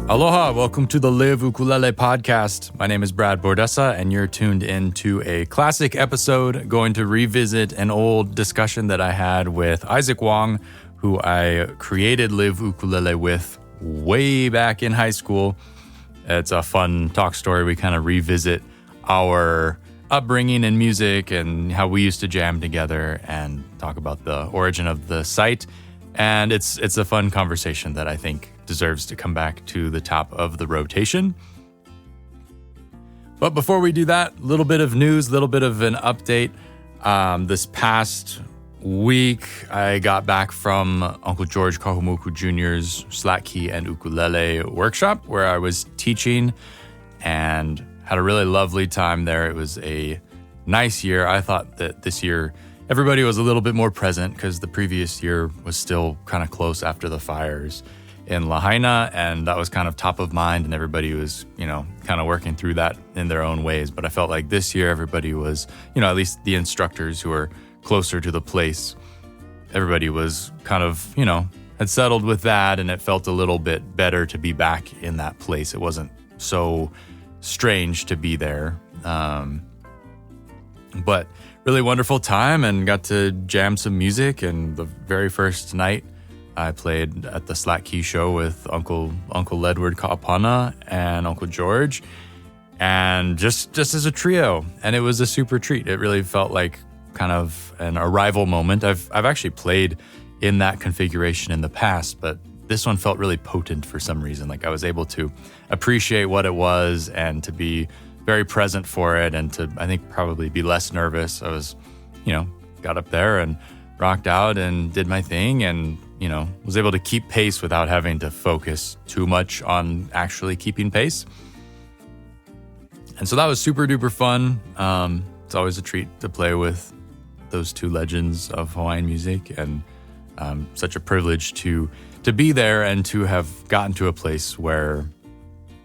Aloha, welcome to the Live Ukulele podcast. My name is Brad Bordessa, and you're tuned in to a classic episode going to revisit an old discussion that I had with Isaac Wang, who I created Live Ukulele with way back in high school. It's a fun talk story. We kind of revisit our upbringing in music and how we used to jam together and talk about the origin of the site. And it's a fun conversation that I think deserves to come back to the top of the rotation. But before we do that, a little bit of news, a little bit of an update. This past week, I got back from Uncle George Kahumoku Jr.'s Slack Key and Ukulele workshop where I was teaching and had a really lovely time there. It was a nice year. I thought that this year everybody was a little bit more present because the previous year was still kind of close after the fires in Lahaina, and that was kind of top of mind, and everybody was, kind of working through that in their own ways. But I felt like this year everybody was, at least the instructors who were closer to the place, everybody was kind of, had settled with that, and it felt a little bit better to be back in that place. It wasn't so strange to be there. But really wonderful time, and got to jam some music. And the very first night I played at the Slack Key show with Uncle Ledward Kaapana and Uncle George, and just as a trio. And it was a super treat. It really felt like kind of an arrival moment. I've actually played in that configuration in the past, but this one felt really potent for some reason. Like I was able to appreciate what it was and to be very present for it, and to, I think, probably be less nervous. I was, got up there and rocked out and did my thing, and, was able to keep pace without having to focus too much on actually keeping pace. And so that was super duper fun. It's always a treat to play with those two legends of Hawaiian music, and such a privilege to be there and to have gotten to a place where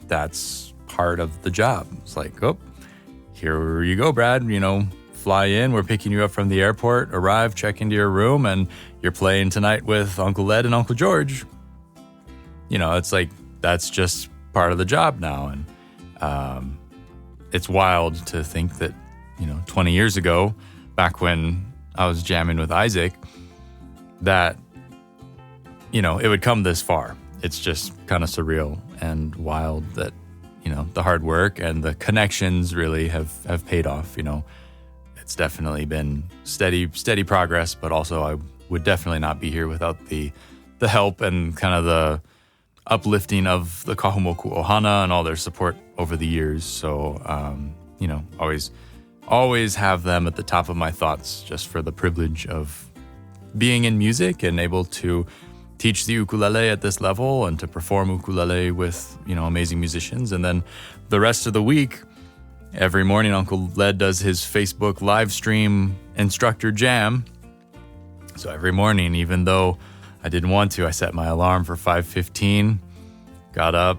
that's part of the job. It's like, oh, here you go, Brad, fly in, we're picking you up from the airport, arrive, check into your room, and you're playing tonight with Uncle Led and Uncle George. It's like, that's just part of the job now. And it's wild to think that, 20 years ago, back when I was jamming with Isaac, that, it would come this far. It's just kind of surreal and wild that, the hard work and the connections really have paid off. It's definitely been steady progress, but also I would definitely not be here without the help and kind of the uplifting of the Kahumoku Ohana and all their support over the years. So, always have them at the top of my thoughts, just for the privilege of being in music and able to teach the ukulele at this level and to perform ukulele with, amazing musicians. And then the rest of the week, every morning, Uncle Led does his Facebook live stream instructor jam. So every morning, even though I didn't want to, I set my alarm for 5:15, got up,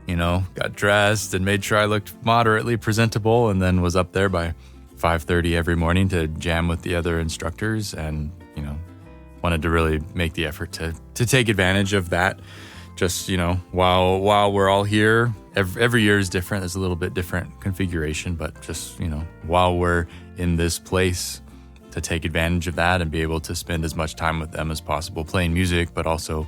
got dressed and made sure I looked moderately presentable, and then was up there by 5:30 every morning to jam with the other instructors, and, wanted to really make the effort to take advantage of that. Just, while we're all here, every year is different. There's a little bit different configuration, but just, while we're in this place, to take advantage of that and be able to spend as much time with them as possible, playing music, but also,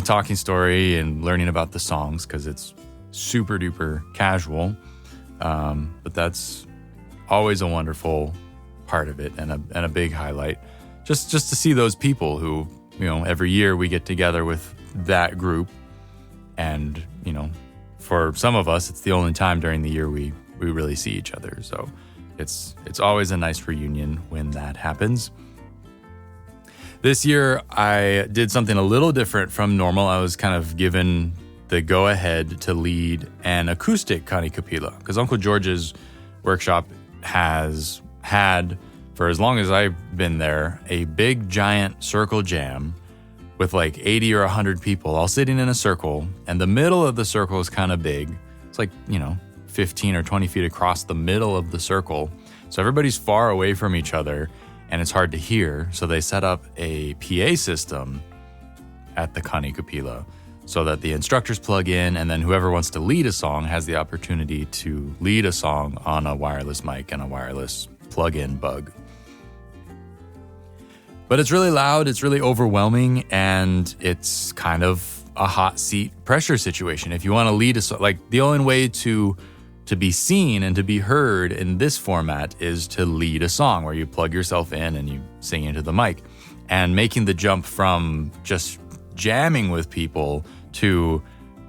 talking story and learning about the songs, because it's super duper casual. But that's always a wonderful part of it, and a big highlight. Just to see those people who, every year we get together with that group, and, for some of us, it's the only time during the year we really see each other. So it's always a nice reunion when that happens. This year, I did something a little different from normal. I was kind of given the go-ahead to lead an acoustic kanikapila, because Uncle George's workshop has had, for as long as I've been there, a big giant circle jam with like 80 or 100 people all sitting in a circle, and the middle of the circle is kind of big. It's like, 15 or 20 feet across the middle of the circle. So everybody's far away from each other, and it's hard to hear. So they set up a PA system at the kanikapila. so that the instructors plug in, and then whoever wants to lead a song has the opportunity to lead a song on a wireless mic and a wireless plug-in bug. But it's really loud, it's really overwhelming, and it's kind of a hot seat pressure situation. If you want to lead a song, like the only way to be seen and to be heard in this format is to lead a song where you plug yourself in and you sing into the mic. And making the jump from just jamming with people to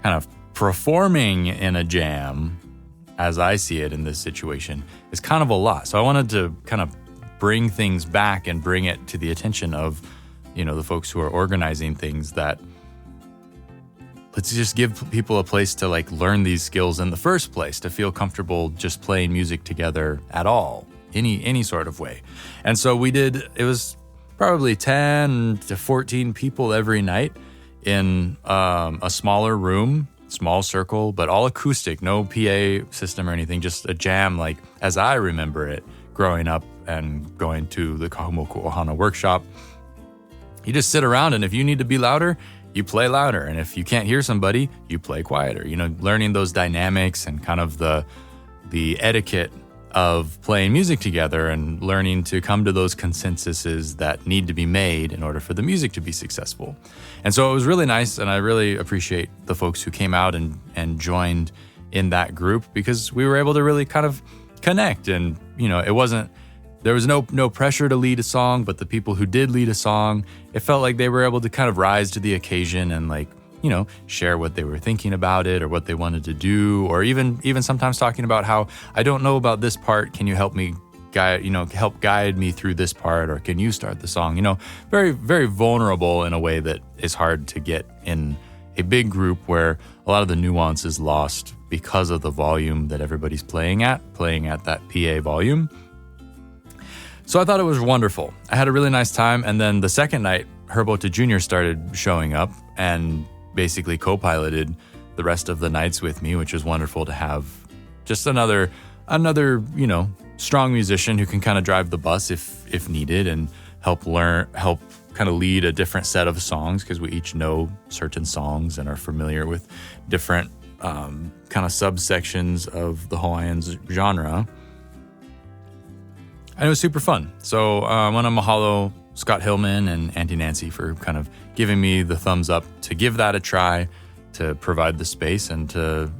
kind of performing in a jam, as I see it in this situation, is kind of a lot. So I wanted to kind of bring things back and bring it to the attention of, the folks who are organizing things, that let's just give people a place to like learn these skills in the first place, to feel comfortable just playing music together at all, any sort of way. And so it was probably 10 to 14 people every night in a smaller room, small circle, but all acoustic, no PA system or anything, just a jam like as I remember it growing up and going to the Kahumoku Ohana workshop. You just sit around, and if you need to be louder, you play louder. And if you can't hear somebody, you play quieter. Learning those dynamics and kind of the etiquette of playing music together and learning to come to those consensuses that need to be made in order for the music to be successful. And so it was really nice, and I really appreciate the folks who came out and joined in that group, because we were able to really kind of connect. And, there was no pressure to lead a song, but the people who did lead a song, it felt like they were able to kind of rise to the occasion and share what they were thinking about it or what they wanted to do, or even sometimes talking about how, I don't know about this part, can you help me help guide me through this part, or can you start the song? Very, very vulnerable in a way that is hard to get in a big group where a lot of the nuance is lost because of the volume that everybody's playing at that PA volume. So I thought it was wonderful. I had a really nice time. And then the second night, Herbota Jr. started showing up and basically co-piloted the rest of the nights with me, which was wonderful to have just another, strong musician who can kind of drive the bus if needed, and help kind of lead a different set of songs, because we each know certain songs and are familiar with different kind of subsections of the Hawaiian genre. And it was super fun. So I want to mahalo Scott Hillman and Auntie Nancy for kind of giving me the thumbs up to give that a try, to provide the space, and to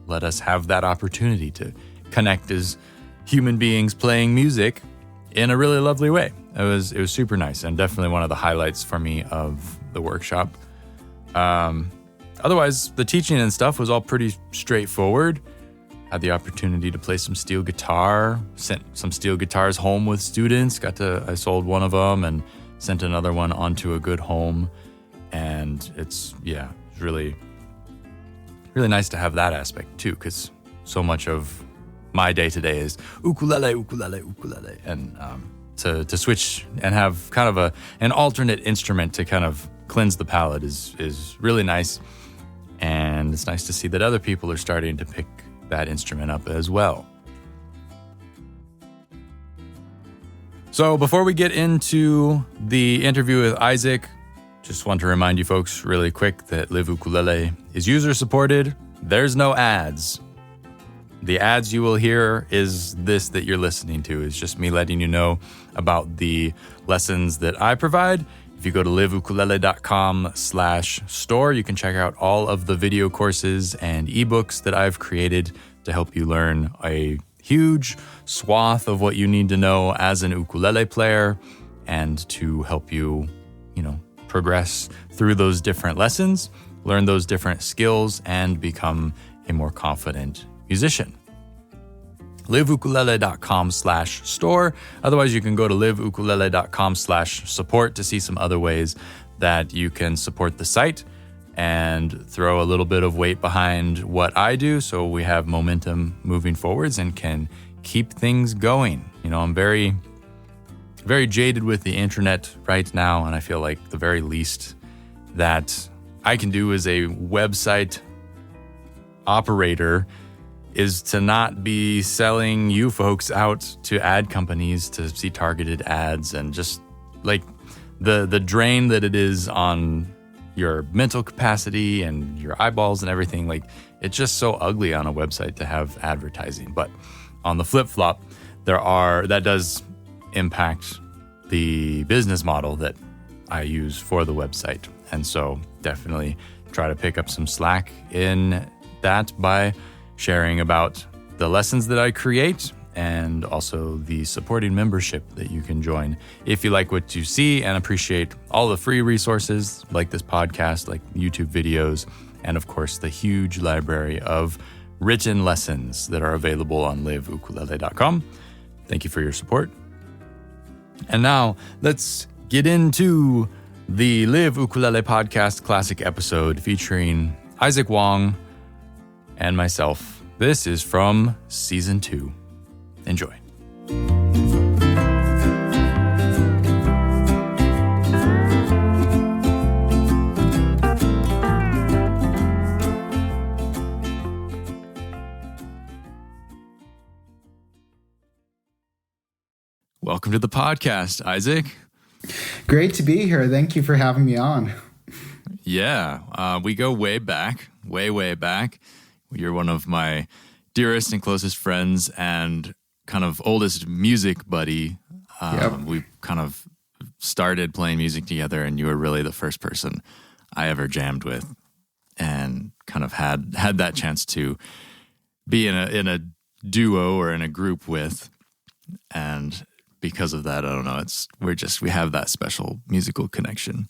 let us have that opportunity to connect as human beings playing music in a really lovely way. It was super nice, and definitely one of the highlights for me of the workshop. Otherwise, the teaching and stuff was all pretty straightforward. Had the opportunity to play some steel guitar, sent some steel guitars home with students. I sold one of them and sent another one onto a good home. And it's really, really nice to have that aspect too, because so much of my day-to-day is ukulele. And to switch and have kind of an alternate instrument to kind of cleanse the palate is really nice. And it's nice to see that other people are starting to pick that instrument up as well. So before we get into the interview with Isaac, just want to remind you folks really quick that Live Ukulele is user supported. There's no ads. The ads you will hear is this that you're listening to. It's just me letting you know about the lessons that I provide. If you go to liveukulele.com/store, you can check out all of the video courses and ebooks that I've created to help you learn a huge swath of what you need to know as an ukulele player, and to help you, progress through those different lessons, learn those different skills, and become a more confident musician. liveukulele.com/store. Otherwise, you can go to liveukulele.com/support to see some other ways that you can support the site and throw a little bit of weight behind what I do, so we have momentum moving forwards and can keep things going. I'm very, very jaded with the internet right now, and I feel like the very least that I can do as a website operator is to not be selling you folks out to ad companies to see targeted ads, and just like the drain that it is on your mental capacity and your eyeballs and everything. Like, it's just so ugly on a website to have advertising. But on the flip-flop, that does impact the business model that I use for the website. And so definitely try to pick up some slack in that by sharing about the lessons that I create and also the supporting membership that you can join if you like what you see and appreciate all the free resources like this podcast, like YouTube videos, and of course the huge library of written lessons that are available on liveukulele.com. Thank you for your support. And now let's get into the Live Ukulele Podcast Classic episode featuring Isaac Wang and myself. This is from Season 2. Enjoy. Welcome to the podcast, Isaac. Great to be here. Thank you for having me on. Yeah, we go way back, way back. You're one of my dearest and closest friends and kind of oldest music buddy. We kind of started playing music together, and you were really the first person I ever jammed with and kind of had that chance to be in a duo or in a group with. And because of that, I don't know, we have that special musical connection.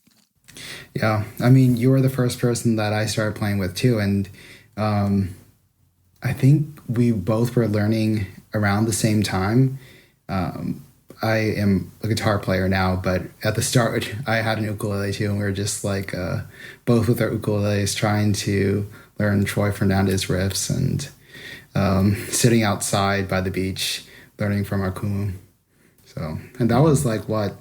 Yeah, I mean, you were the first person that I started playing with too, and I think we both were learning around the same time. I am a guitar player now, but at the start, I had an ukulele too, and we were just like both with our ukuleles trying to learn Troy Fernandez riffs and sitting outside by the beach learning from our kumu. So, and that was like, what,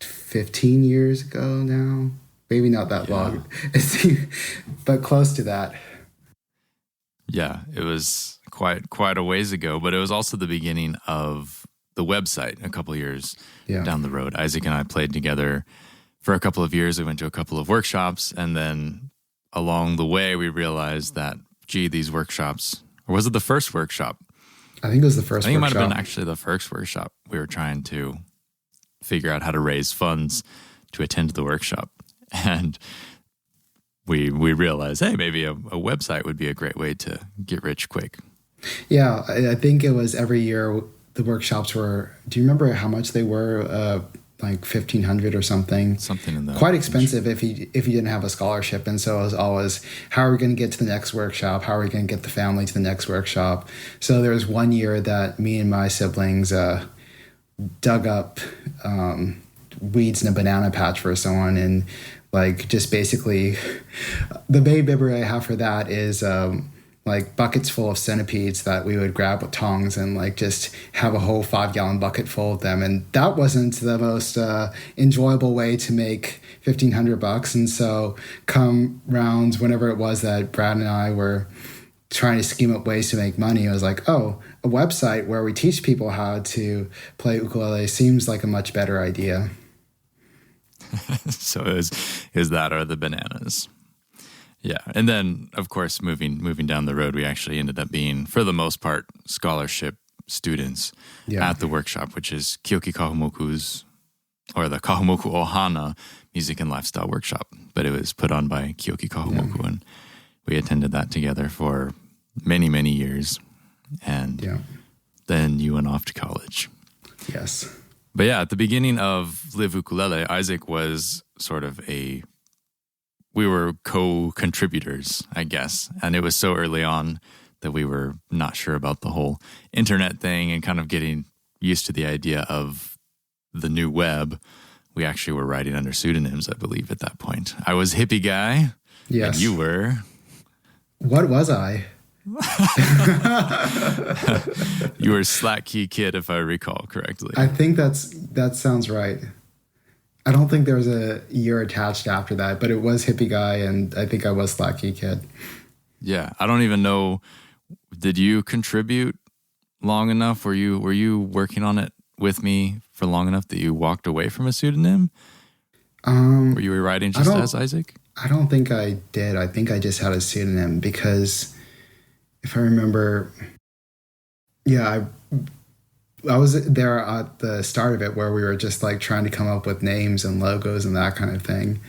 15 years ago now? Maybe not that long, but close to that. Yeah, it was quite a ways ago, but it was also the beginning of the website a couple of years down the road. Isaac and I played together for a couple of years. We went to a couple of workshops, and then along the way, we realized that, these workshops, or was it the first workshop? I think it was the first workshop. I think it might have been actually the first workshop. We were trying to figure out how to raise funds to attend the workshop. And we realized, hey, maybe a website would be a great way to get rich quick. Yeah, I think it was every year the workshops were, do you remember how much they were? Like $1,500 or something. Something in that. Quite expensive if you didn't have a scholarship. And so it was always, how are we going to get to the next workshop? How are we going to get the family to the next workshop? So there was one year that me and my siblings dug up weeds in a banana patch for someone, and like just basically the main memory I have for that is like buckets full of centipedes that we would grab with tongs and like just have a whole 5-gallon bucket full of them. And that wasn't the most enjoyable way to make $1,500. And so come rounds, whenever it was that Brad and I were trying to scheme up ways to make money, I was like, oh, a website where we teach people how to play ukulele seems like a much better idea. So is that or the bananas? Yeah, and then of course moving down the road, we actually ended up being, for the most part, scholarship students at the workshop, which is Kyoki Kahumoku's, or the Kahumoku Ohana Music and Lifestyle Workshop. But it was put on by Kyoki Kahumoku, and we attended that together for many years, and then you went off to college. Yes. But yeah, at the beginning of Live Ukulele, Isaac was sort of we were co-contributors, I guess. And it was so early on that we were not sure about the whole internet thing and kind of getting used to the idea of the new web. We actually were writing under pseudonyms, I believe, at that point. I was Hippie Guy. Yes. And you were? What was I? You were Slack Key Kid, if I recall correctly. I think that sounds right. I don't think there was a year attached after that, but it was Hippie Guy, and I think I was Slack Key Kid. Yeah, I don't even know. Did you contribute long enough? Were you working on it with me for long enough that you walked away from a pseudonym? Um, Were you writing I just don't. as Isaac? I don't think I did. I think I just had a pseudonym because if I remember, yeah, I was there at the start of it where we were just like trying to come up with names and logos and that kind of thing.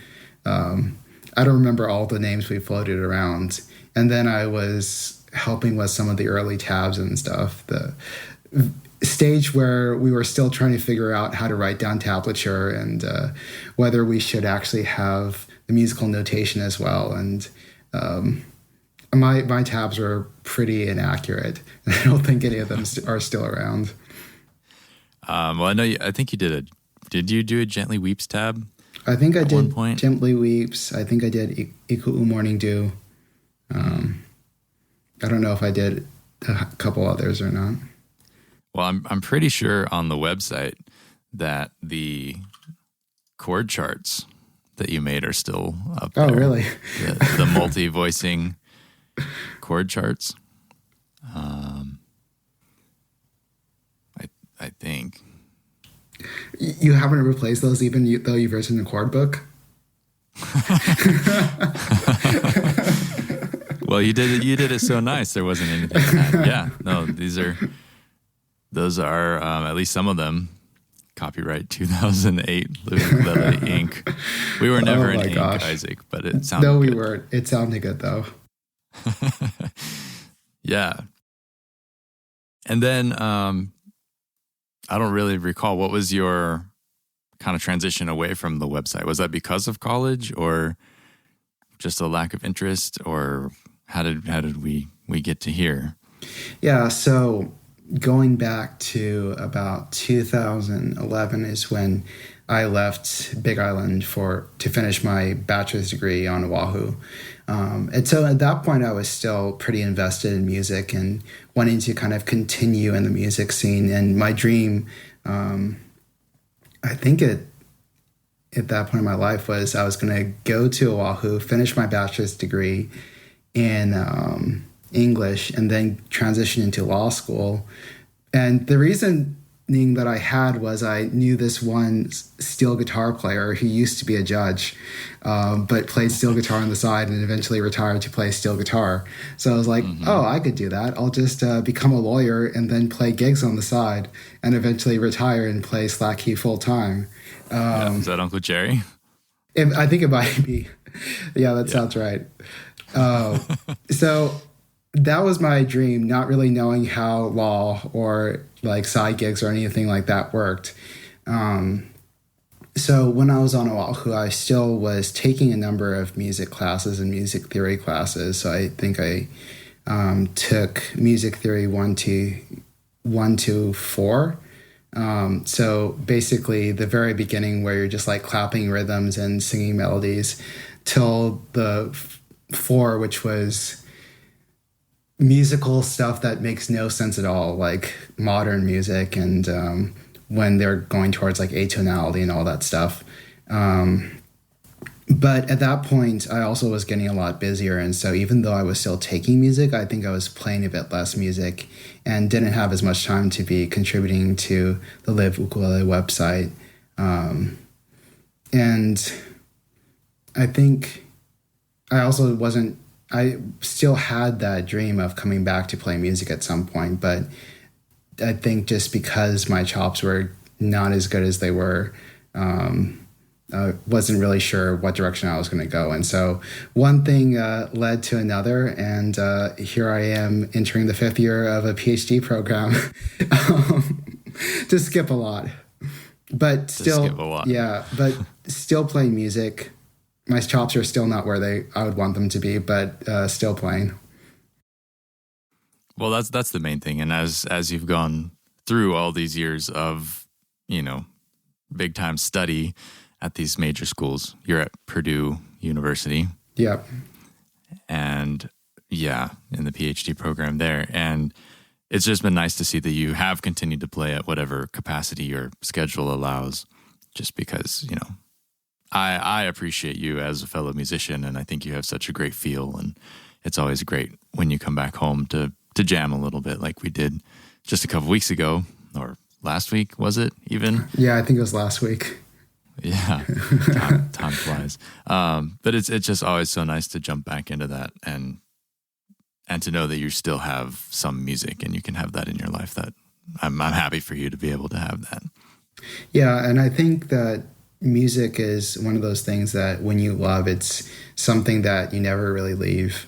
Um, I don't remember all the names we floated around, and then I was helping with some of the early tabs and stuff. The stage where we were still trying to figure out how to write down tablature and whether we should actually have the musical notation as well. And um, my tabs were pretty inaccurate. I don't think any of them are still around. Well, I know. I think you did a. Did you do a Gently Weeps tab I think I at one did point? Gently Weeps. I think I did Equal Morning Dew. I don't know if I did a couple others or not. Well, I'm pretty sure on the website that the chord charts that you made are still up there. Oh, really? The multi-voicing chord charts. I think. You haven't replaced those even though you've written a chord book? Well, you did it. You did it so nice. There wasn't anything to add. Yeah, no. Those are at least some of them. Copyright 2008 Ukulele Inc. We were never in Inc, gosh. Isaac, but it sounded No, we good. weren't. It sounded good though. Yeah. And then I don't really recall, what was your kind of transition away from the website? Was that because of college or just a lack of interest, or how did we get to here? Yeah, so going back to about 2011 is when I left Big Island to finish my bachelor's degree on Oahu. And so at that point, I was still pretty invested in music and wanting to kind of continue in the music scene. And my dream, I think at that point in my life was I was going to go to Oahu, finish my bachelor's degree in English, and then transition into law school. And the reasoning that I had was I knew this one steel guitar player who used to be a judge, but played steel guitar on the side and eventually retired to play steel guitar. So I was like, oh, I could do that. I'll just become a lawyer and then play gigs on the side and eventually retire and play slack key full time. Is that Uncle Jerry? I think it might be. Yeah, that sounds right. So that was my dream, not really knowing how law or like side gigs or anything like that worked. So when I was on Oahu, I still was taking a number of music classes and music theory classes. So I think I took music theory 1 to 4. So basically the very beginning where you're just like clapping rhythms and singing melodies till the 4, which was musical stuff that makes no sense at all, like modern music and when they're going towards like atonality and all that stuff. But at that point, I also was getting a lot busier. And so even though I was still taking music, I think I was playing a bit less music and didn't have as much time to be contributing to the Live Ukulele website. And I think I still had that dream of coming back to play music at some point, but I think just because my chops were not as good as they were, I wasn't really sure what direction I was going to go. And so one thing led to another, and here I am entering the 5th year of a PhD program. To skip a lot. But still, yeah, but still playing music. My chops are still not where I would want them to be, but still playing. Well, that's the main thing. And as you've gone through all these years of, big time study at these major schools, you're at Purdue University. Yep. And in the PhD program there. And it's just been nice to see that you have continued to play at whatever capacity your schedule allows, just because, I appreciate you as a fellow musician, and I think you have such a great feel, and it's always great when you come back home to jam a little bit like we did just a couple weeks ago, or last week, was it even? Yeah, I think it was last week. Yeah, time flies. But it's just always so nice to jump back into that and to know that you still have some music and you can have that in your life. That I'm happy for you to be able to have that. Yeah, and I think that music is one of those things that when you love, it's something that you never really leave.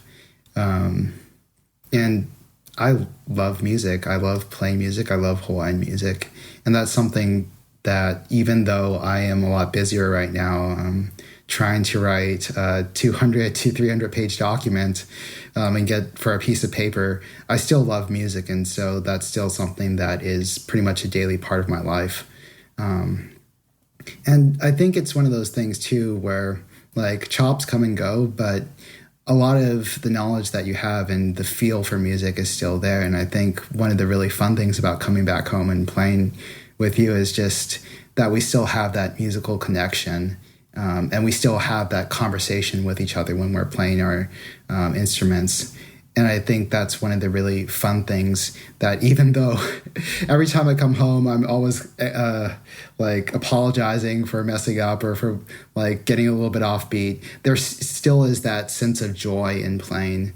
And I love music. I love playing music. I love Hawaiian music. And that's something that even though I am a lot busier right now, trying to write a 200 to 300 page document and get for a piece of paper, I still love music. And so that's still something that is pretty much a daily part of my life. And I think it's one of those things too, where like chops come and go, but a lot of the knowledge that you have and the feel for music is still there. And I think one of the really fun things about coming back home and playing with you is just that we still have that musical connection. And we still have that conversation with each other when we're playing our instruments. And I think that's one of the really fun things that even though every time I come home, I'm always like apologizing for messing up or for like getting a little bit offbeat, there still is that sense of joy in playing.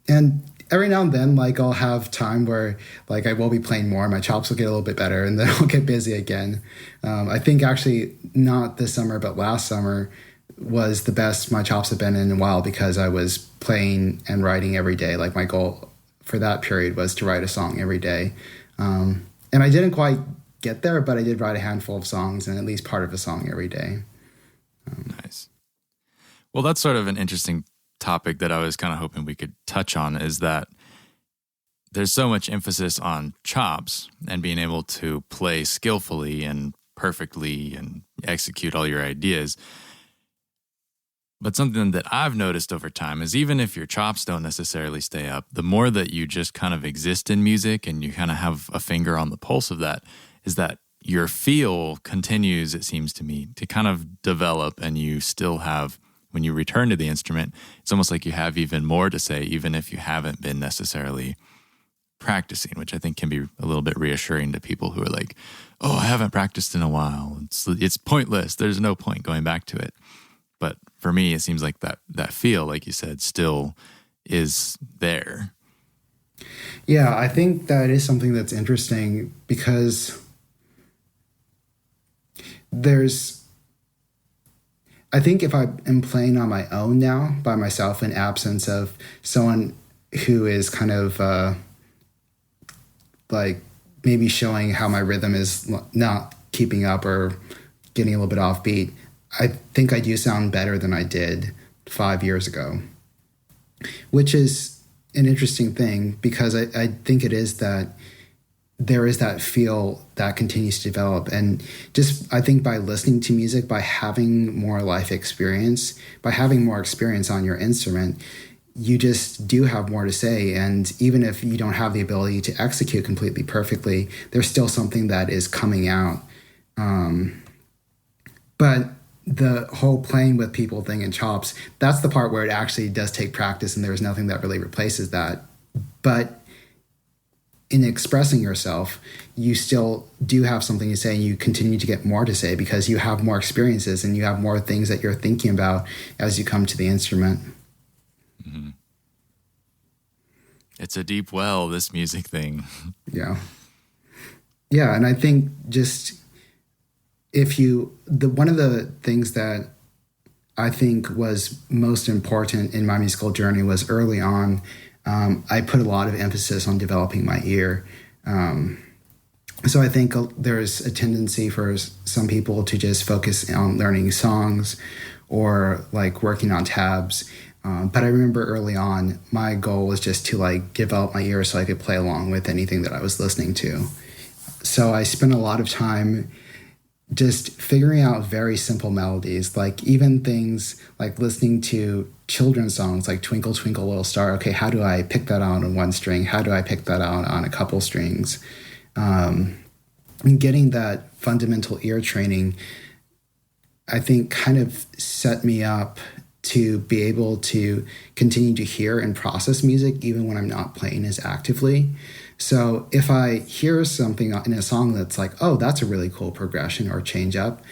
And every now and then, like I'll have time where like I will be playing more, my chops will get a little bit better and then I'll get busy again. I think actually not this summer, but last summer was the best my chops have been in a while because I was playing and writing every day. Like my goal for that period was to write a song every day. And I didn't quite get there, but I did write a handful of songs and at least part of a song every day. Nice. Well, that's sort of an interesting topic that I was kind of hoping we could touch on, is that there's so much emphasis on chops and being able to play skillfully and perfectly and execute all your ideas. But something that I've noticed over time is even if your chops don't necessarily stay up, the more that you just kind of exist in music and you kind of have a finger on the pulse of that, is that your feel continues, it seems to me, to kind of develop, and you still have, when you return to the instrument, it's almost like you have even more to say, even if you haven't been necessarily practicing, which I think can be a little bit reassuring to people who are like, oh, I haven't practiced in a while. It's pointless. There's no point going back to it. But for me, it seems like that feel, like you said, still is there. Yeah, I think that is something that's interesting because I think if I am playing on my own now, by myself, in absence of someone who is kind of like maybe showing how my rhythm is not keeping up or getting a little bit offbeat, I think I do sound better than I did 5 years ago, which is an interesting thing because I think it is that there is that feel that continues to develop. And just, I think by listening to music, by having more life experience, by having more experience on your instrument, you just do have more to say. And even if you don't have the ability to execute completely perfectly, there's still something that is coming out. But the whole playing with people thing in chops, that's the part where it actually does take practice and there's nothing that really replaces that. But in expressing yourself, you still do have something to say and you continue to get more to say because you have more experiences and you have more things that you're thinking about as you come to the instrument. Mm-hmm. It's a deep well, this music thing. Yeah. Yeah, and I think just one of the things that I think was most important in my musical journey was early on, I put a lot of emphasis on developing my ear. So I think there's a tendency for some people to just focus on learning songs or like working on tabs. But I remember early on, my goal was just to like develop my ear so I could play along with anything that I was listening to. So I spent a lot of time just figuring out very simple melodies, like even things like listening to children's songs like Twinkle, Twinkle, Little Star. Okay, how do I pick that out on one string? How do I pick that out on a couple strings? And getting that fundamental ear training, I think kind of set me up to be able to continue to hear and process music even when I'm not playing as actively. So if I hear something in a song that's like, oh, that's a really cool progression or change up,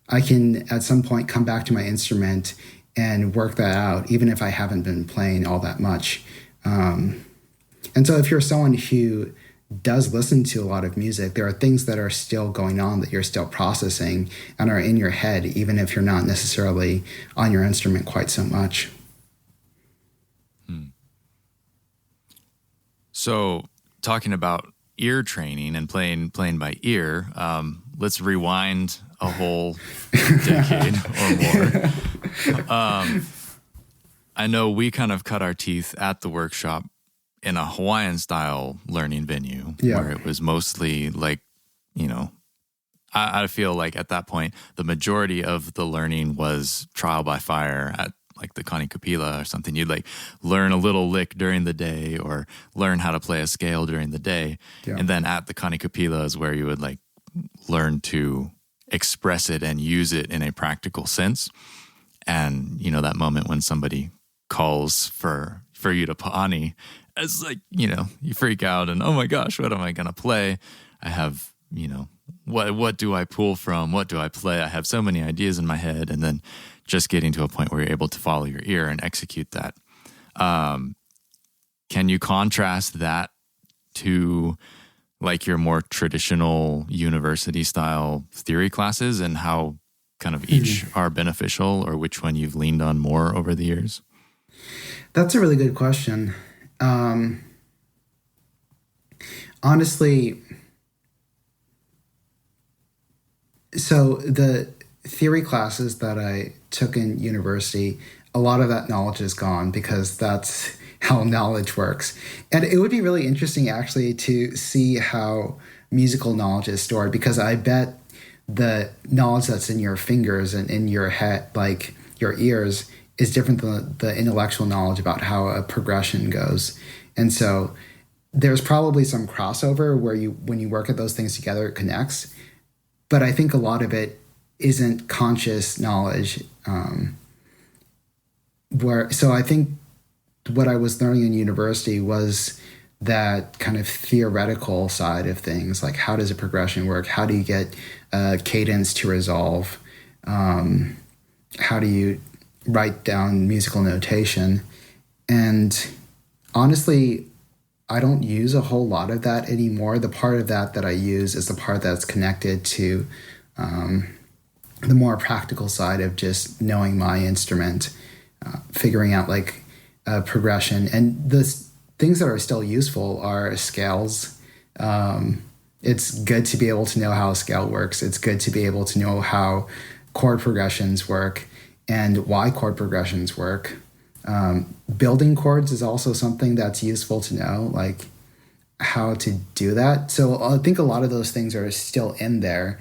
I can at some point come back to my instrument and work that out, even if I haven't been playing all that much. And so if you're someone who does listen to a lot of music, there are things that are still going on that you're still processing and are in your head, even if you're not necessarily on your instrument quite so much. So talking about ear training and playing by ear, let's rewind a whole decade or more. I know we kind of cut our teeth at the workshop in a Hawaiian style learning venue where it was mostly like, you know, I feel like at that point, the majority of the learning was trial by fire at like the Kanikapila or something. You'd like learn a little lick during the day or learn how to play a scale during the day. Yeah. And then at the Kanikapila is where you would like learn to express it and use it in a practical sense. And, you know, that moment when somebody calls for you to paani, it's like, you know, you freak out and, oh my gosh, what am I going to play? I have, you know, what do I pull from? What do I play? I have so many ideas in my head. And then just getting to a point where you're able to follow your ear and execute that. Can you contrast that to like your more traditional university style theory classes and how kind of each are beneficial, or which one you've leaned on more over the years? That's a really good question. Honestly, so the theory classes that I took in university, a lot of that knowledge is gone because that's how knowledge works. And it would be really interesting actually to see how musical knowledge is stored, because I bet the knowledge that's in your fingers and in your head, like your ears, is different than the intellectual knowledge about how a progression goes. And so there's probably some crossover where when you work at those things together, it connects. But I think a lot of it isn't conscious knowledge. So I think what I was learning in university was that kind of theoretical side of things, like how does a progression work? How do you get cadence to resolve? How do you write down musical notation? And honestly, I don't use a whole lot of that anymore. The part of that I use is the part that's connected to the more practical side of just knowing my instrument, figuring out like a progression. And the things that are still useful are scales. It's good to be able to know how a scale works. It's good to be able to know how chord progressions work and why chord progressions work. Building chords is also something that's useful to know, like how to do that. So I think a lot of those things are still in there,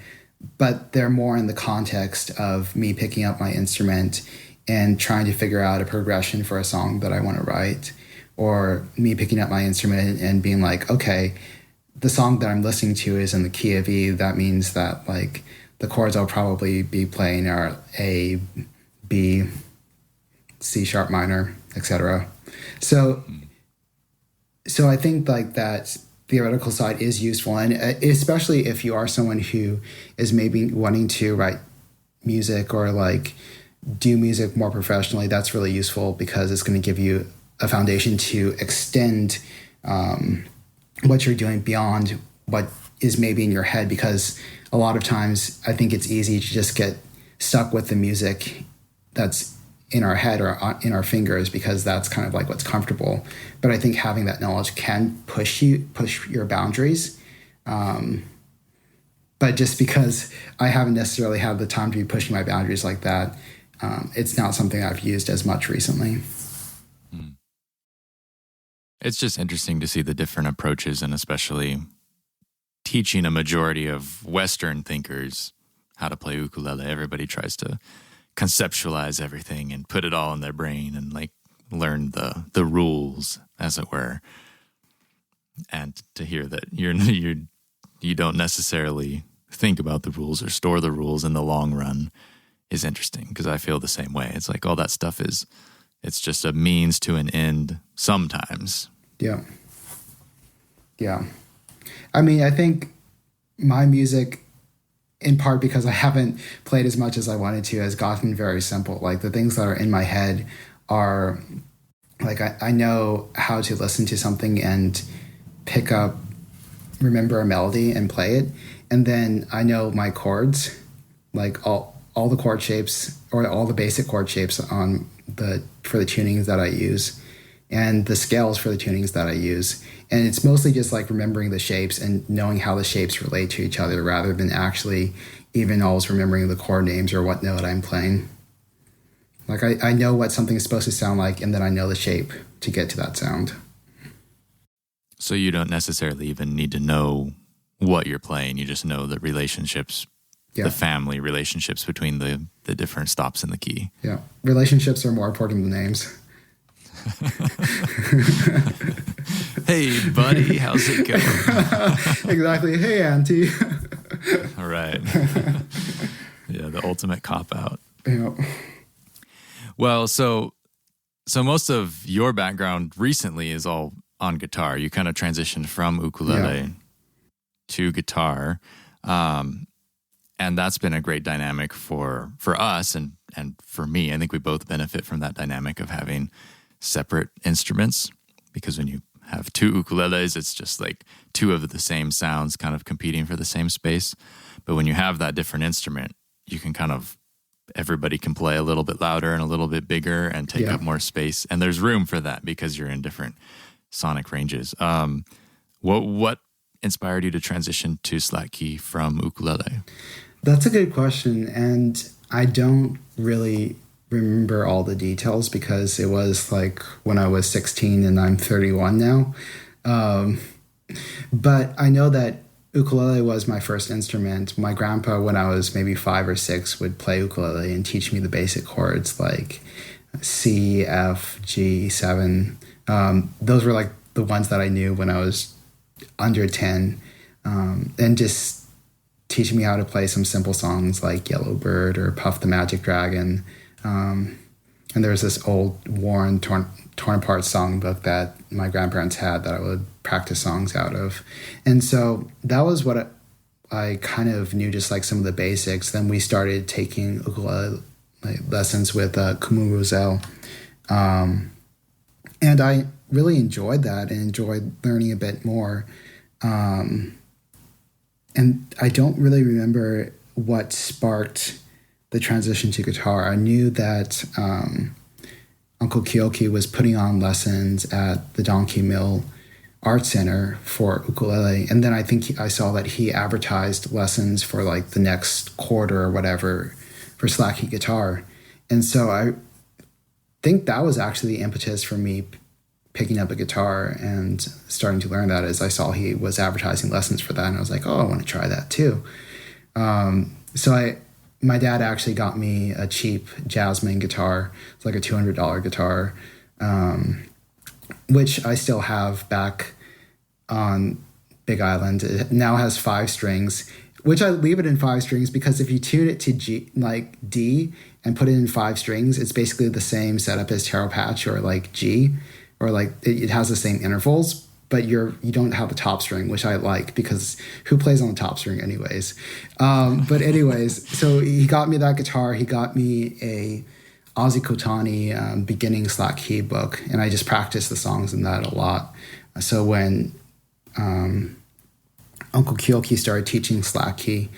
but they're more in the context of me picking up my instrument and trying to figure out a progression for a song that I want to write, or me picking up my instrument and being like, okay, the song that I'm listening to is in the key of E. That means that like the chords I'll probably be playing are A, B, C sharp minor, etc. So I think like that theoretical side is useful, and especially if you are someone who is maybe wanting to write music or like do music more professionally, that's really useful because it's going to give you a foundation to extend what you're doing beyond what is maybe in your head, because a lot of times I think it's easy to just get stuck with the music that's in our head or in our fingers because that's kind of like what's comfortable. But I think having that knowledge can push your boundaries. But just because I haven't necessarily had the time to be pushing my boundaries like that, it's not something I've used as much recently. It's just interesting to see the different approaches, and especially teaching a majority of Western thinkers how to play ukulele. Everybody tries to conceptualize everything and put it all in their brain and like learn the rules, as it were. And to hear that you don't necessarily think about the rules or store the rules in the long run is interesting, because I feel the same way. It's like all that stuff it's just a means to an end sometimes. Yeah. Yeah. I mean, I think my music, in part because I haven't played as much as I wanted to, has gotten very simple. Like the things that are in my head are like I know how to listen to something and pick up, remember a melody and play it. And then I know my chords, like all the chord shapes or all the basic chord shapes on the for the tunings that I use and the scales for the tunings that I use. And it's mostly just like remembering the shapes and knowing how the shapes relate to each other rather than actually even always remembering the chord names or what note I'm playing. Like I know what something is supposed to sound like and then I know the shape to get to that sound. So you don't necessarily even need to know what you're playing. You just know the relationships, Yeah. the family relationships between the different stops in the key. Yeah. Relationships are more important than names. Hey, buddy, how's it going? Exactly. Hey, Auntie. All right. Yeah, the ultimate cop-out. Yeah. Well, so most of your background recently is all on guitar. You kind of transitioned from ukulele to guitar. And that's been a great dynamic for us and for me. I think we both benefit from that dynamic of having separate instruments, because when you have two ukuleles, it's just like two of the same sounds kind of competing for the same space. But when you have that different instrument, you can kind of, everybody can play a little bit louder and a little bit bigger and take up more space. And there's room for that because you're in different sonic ranges. What inspired you to transition to slack key from ukulele? That's a good question. And I don't really remember all the details because it was like when I was 16 and I'm 31 now. But I know that ukulele was my first instrument. My grandpa, when I was maybe 5 or 6, would play ukulele and teach me the basic chords like C, F, G, 7. Those were like the ones that I knew when I was under 10. And just teaching me how to play some simple songs like Yellow Bird or Puff the Magic Dragon. And there was this old worn, torn apart songbook that my grandparents had that I would practice songs out of. And so that was what I kind of knew, just like some of the basics. Then we started taking ukulele lessons with Kumu Roselle. And I really enjoyed that and enjoyed learning a bit more. And I don't really remember what sparked the transition to guitar. I knew that Uncle Kyoki was putting on lessons at the Donkey Mill Art Center for ukulele. And then I think I saw that he advertised lessons for like the next quarter or whatever for slack key guitar. And so I think that was actually the impetus for me picking up a guitar and starting to learn that, as I saw he was advertising lessons for that. And I was like, oh, I want to try that too. My dad actually got me a cheap Jasmine guitar. It's like a $200 guitar, which I still have back on Big Island. It now has 5 strings, which I leave it in 5 strings because if you tune it to G, like D, and put it in 5 strings, it's basically the same setup as Taro Patch or like G, or like it has the same intervals, but you don't have the top string, which I like because who plays on the top string anyways? But anyways, so he got me that guitar. He got me a Ozzy Kotani beginning slack key book, and I just practiced the songs in that a lot. So when Uncle Kyoki started teaching slack key,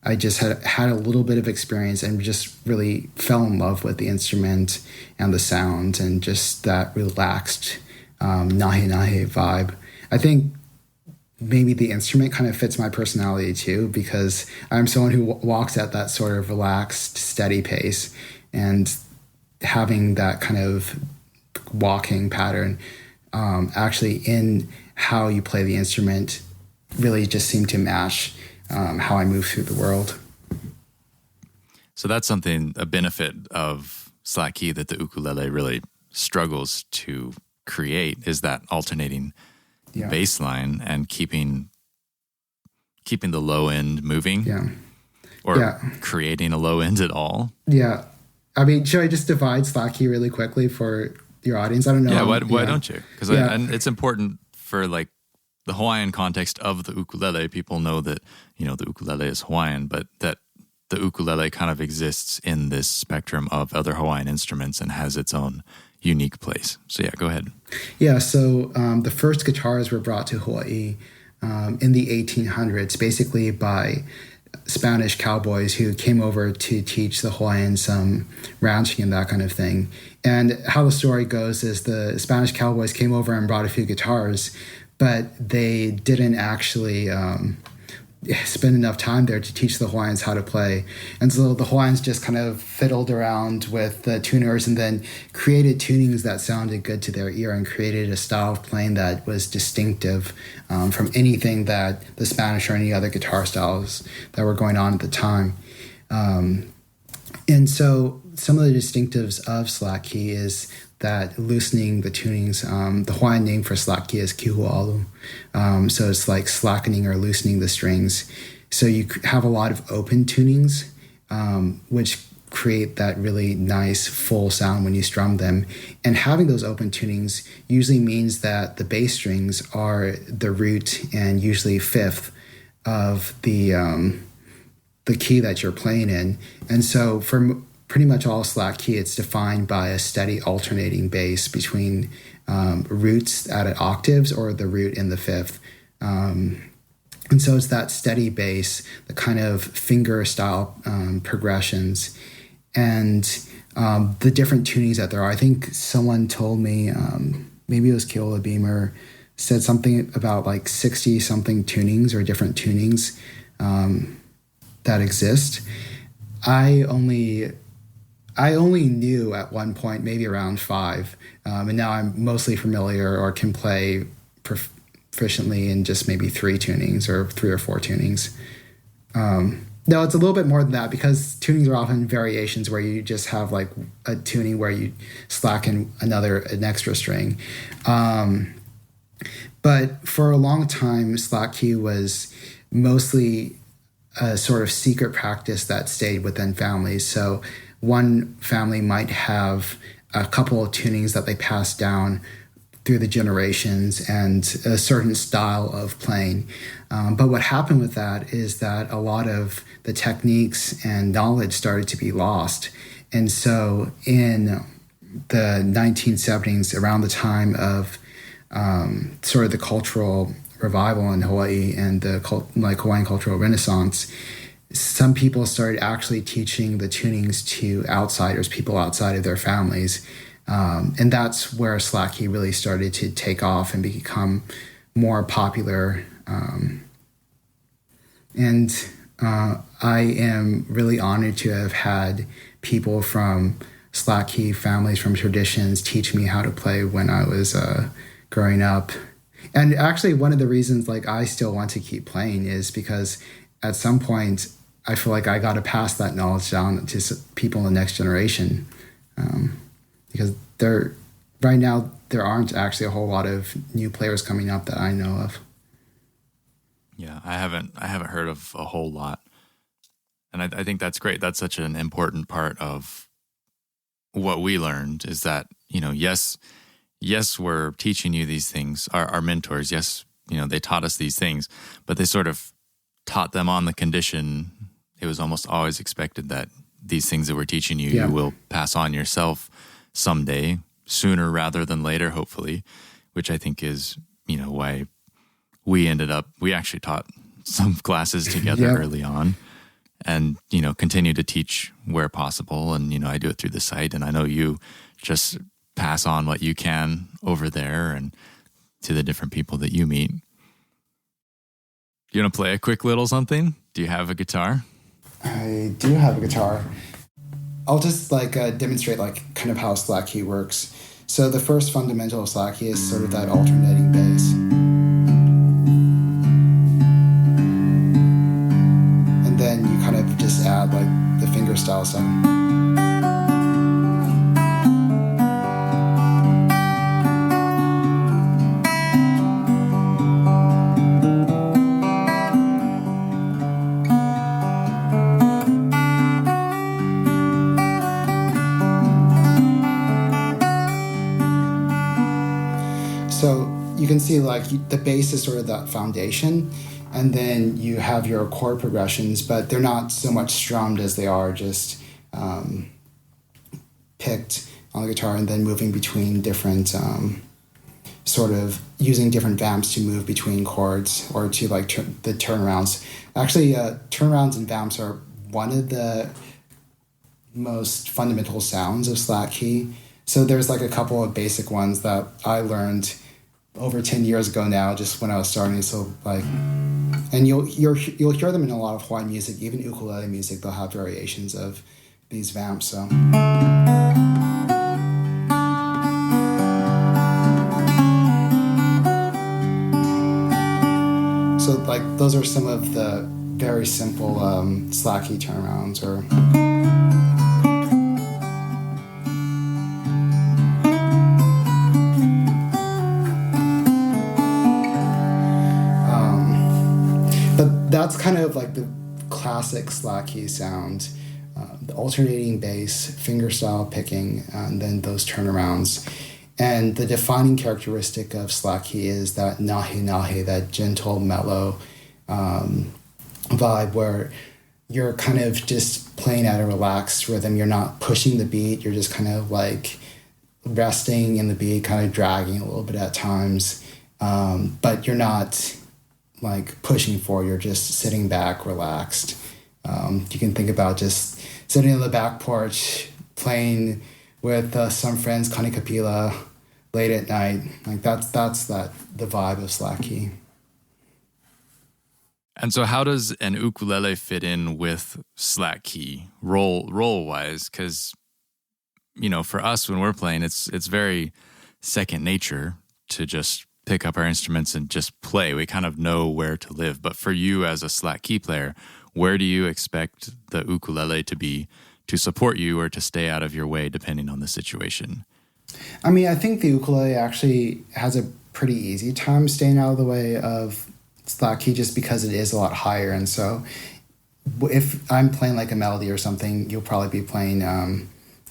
I just had a little bit of experience and just really fell in love with the instrument and the sound and just that relaxed nahe nahe vibe. I think maybe the instrument kind of fits my personality too, because I'm someone who walks at that sort of relaxed, steady pace, and having that kind of walking pattern actually in how you play the instrument really just seemed to match how I move through the world. So that's something, a benefit of slack key that the ukulele really struggles to create, is that alternating bass line and keeping the low end moving, or creating a low end at all. Yeah. I mean, should I just divide slack key really quickly for your audience? I don't know. Yeah, why don't you? Because it's important for like the Hawaiian context of the ukulele, people know that, the ukulele is Hawaiian, but that the ukulele kind of exists in this spectrum of other Hawaiian instruments and has its own unique place. So yeah, go ahead. Yeah, so the first guitars were brought to Hawaii in the 1800s, basically by Spanish cowboys who came over to teach the Hawaiians some ranching and that kind of thing. And how the story goes is the Spanish cowboys came over and brought a few guitars, but they didn't actually spend enough time there to teach the Hawaiians how to play. And so the Hawaiians just kind of fiddled around with the tuners and then created tunings that sounded good to their ear and created a style of playing that was distinctive from anything that the Spanish or any other guitar styles that were going on at the time. And so some of the distinctives of slack key is that loosening the tunings, the Hawaiian name for slack key is kihualu. So it's like slackening or loosening the strings. So you have a lot of open tunings, which create that really nice full sound when you strum them. And having those open tunings usually means that the bass strings are the root and usually fifth of the key that you're playing in. And so for pretty much all slack key, it's defined by a steady alternating bass between roots at octaves or the root in the fifth. And so it's that steady bass, the kind of finger style progressions, and the different tunings that there are. I think someone told me, maybe it was Keola Beamer, said something about like 60 something tunings or different tunings that exist. I only knew at one point maybe around 5, and now I'm mostly familiar or can play proficiently in just maybe 3 tunings or 3 or 4 tunings. No, it's a little bit more than that because tunings are often variations where you just have like a tuning where you slacken an extra string. But for a long time, slack key was mostly a sort of secret practice that stayed within families. So one family might have a couple of tunings that they pass down through the generations and a certain style of playing. But what happened with that is that a lot of the techniques and knowledge started to be lost. And so in the 1970s, around the time of sort of the cultural revival in Hawaii and the Hawaiian cultural renaissance, some people started actually teaching the tunings to outsiders, people outside of their families. And that's where slack key really started to take off and become more popular. I am really honored to have had people from slack key families, from traditions, teach me how to play when I was growing up. And actually, one of the reasons I still want to keep playing is because at some point, I feel like I got to pass that knowledge down to people in the next generation. Because right now, there aren't actually a whole lot of new players coming up that I know of. Yeah, I haven't heard of a whole lot. And I think that's great. That's such an important part of what we learned is that, yes, we're teaching you these things. Our mentors, yes, they taught us these things, but they sort of taught them on the condition. It was almost always expected that these things that we're teaching you, you will pass on yourself someday, sooner rather than later, hopefully, which I think is, why we actually taught some classes together early on and, continue to teach where possible. And, I do it through the site, and I know you just pass on what you can over there and to the different people that you meet. You want to play a quick little something? Do you have a guitar? I do have a guitar. I'll just demonstrate kind of how slack key works. So the first fundamental of slack key is sort of that alternating bass. And then you kind of just add the finger style stuff. can see like the bass is sort of that foundation, and then you have your chord progressions, but they're not so much strummed as they are just picked on the guitar and then moving between different sort of using different vamps to move between chords or to like the turnarounds. Actually, turnarounds and vamps are one of the most fundamental sounds of slack key. So there's like a couple of basic ones that I learned over 10 years ago now, just when I was starting. So like, and you'll hear them in a lot of Hawaiian music, even ukulele music. They'll have variations of these vamps. So. So like those are some of the very simple slack key turnarounds or. But that's kind of like the classic slack key sound, the alternating bass, fingerstyle picking, and then those turnarounds. And the defining characteristic of slack key is that nahe nahe, that gentle, mellow vibe where you're kind of just playing at a relaxed rhythm. You're not pushing the beat. You're just kind of like resting in the beat, kind of dragging a little bit at times. But you're not like pushing forward. You're just sitting back, relaxed. You can think about just sitting on the back porch, playing with some friends, Kanikapila, late at night. Like that's the vibe of slack key. And so how does an ukulele fit in with slack key role wise? Because, you know, for us when we're playing, it's very second nature to just pick up our instruments and just play. We kind of know where to live. But for you as a slack key player, where do you expect the ukulele to be to support you or to stay out of your way depending on the situation? I mean, I think the ukulele actually has a pretty easy time staying out of the way of slack key just because it is a lot higher. And so if I'm playing like a melody or something, you'll probably be playing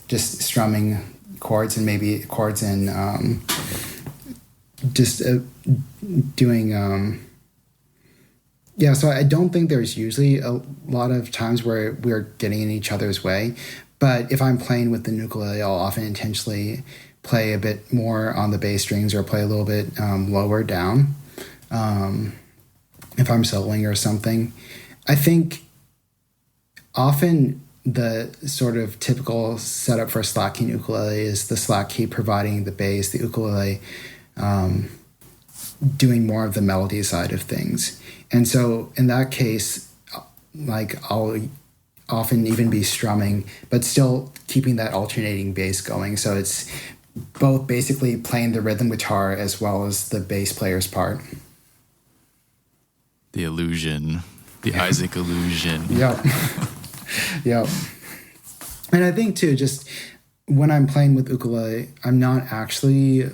just strumming chords and maybe chords in just doing so I don't think there's usually a lot of times where we're getting in each other's way, but if I'm playing with the ukulele, I'll often intentionally play a bit more on the bass strings or play a little bit lower down if I'm soloing or something. I think often the sort of typical setup for slack key ukulele is the slack key providing the bass, the ukulele doing more of the melody side of things. And so in that case, like I'll often even be strumming, but still keeping that alternating bass going. So it's both basically playing the rhythm guitar as well as the bass player's part. The illusion, the Isaac illusion. Yep. Yep. And I think too, just when I'm playing with ukulele, I'm not actually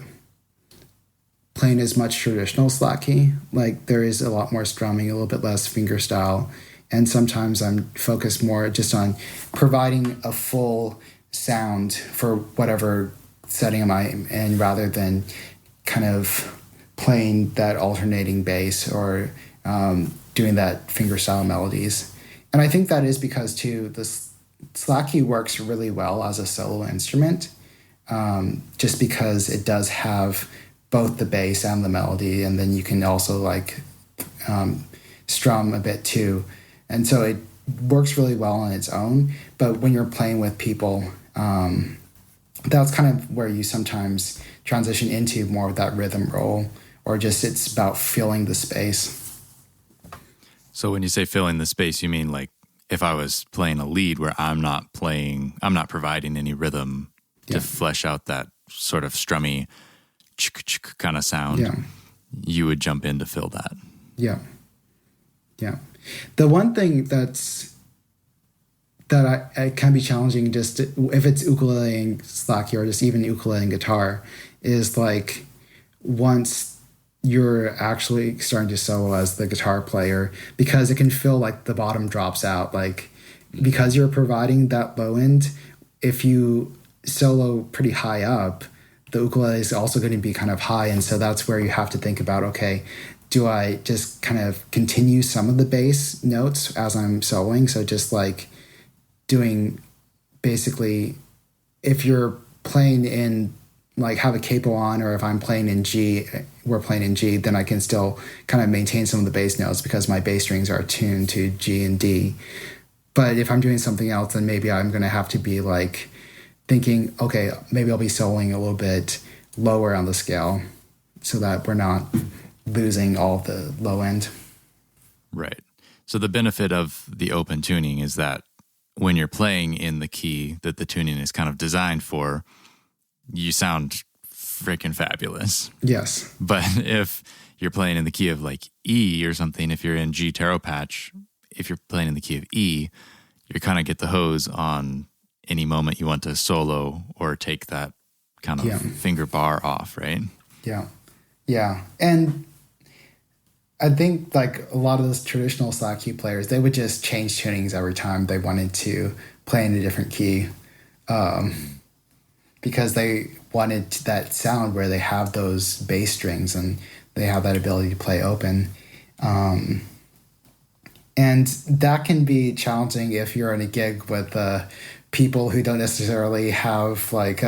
playing as much traditional slack key. Like there is a lot more strumming, a little bit less fingerstyle. And sometimes I'm focused more just on providing a full sound for whatever setting am I in rather than kind of playing that alternating bass or doing that fingerstyle melodies. And I think that is because too, the slack key works really well as a solo instrument, just because it does have both the bass and the melody, and then you can also like strum a bit too. And so it works really well on its own. But when you're playing with people, that's kind of where you sometimes transition into more of that rhythm role, or just it's about filling the space. So when you say filling the space, you mean like if I was playing a lead where I'm not providing any rhythm to flesh out that sort of strummy kind of sound, you would jump in to fill that. Yeah. The one thing that can be challenging, just if it's ukulele and slack key or just even ukulele and guitar, is like once you're actually starting to solo as the guitar player, because it can feel like the bottom drops out. Like because you're providing that low end, if you solo pretty high up, the ukulele is also going to be kind of high. And so that's where you have to think about, okay, do I just kind of continue some of the bass notes as I'm soloing? So just like doing basically, if you're playing in like have a capo on, or if I'm playing in G, we're playing in G, then I can still kind of maintain some of the bass notes because my bass strings are tuned to G and D. But if I'm doing something else, then maybe I'm going to have to be like thinking, okay, maybe I'll be soloing a little bit lower on the scale so that we're not losing all the low end. Right. So the benefit of the open tuning is that when you're playing in the key that the tuning is kind of designed for, you sound freaking fabulous. Yes. But if you're playing in the key of like E or something, if you're in G taro patch, if you're playing in the key of E, you kind of get the hose on any moment you want to solo or take that kind of finger bar off, right? Yeah. Yeah. And I think like a lot of those traditional slack key players, they would just change tunings every time they wanted to play in a different key. Because they wanted that sound where they have those bass strings and they have that ability to play open. And that can be challenging if you're in a gig with people who don't necessarily have like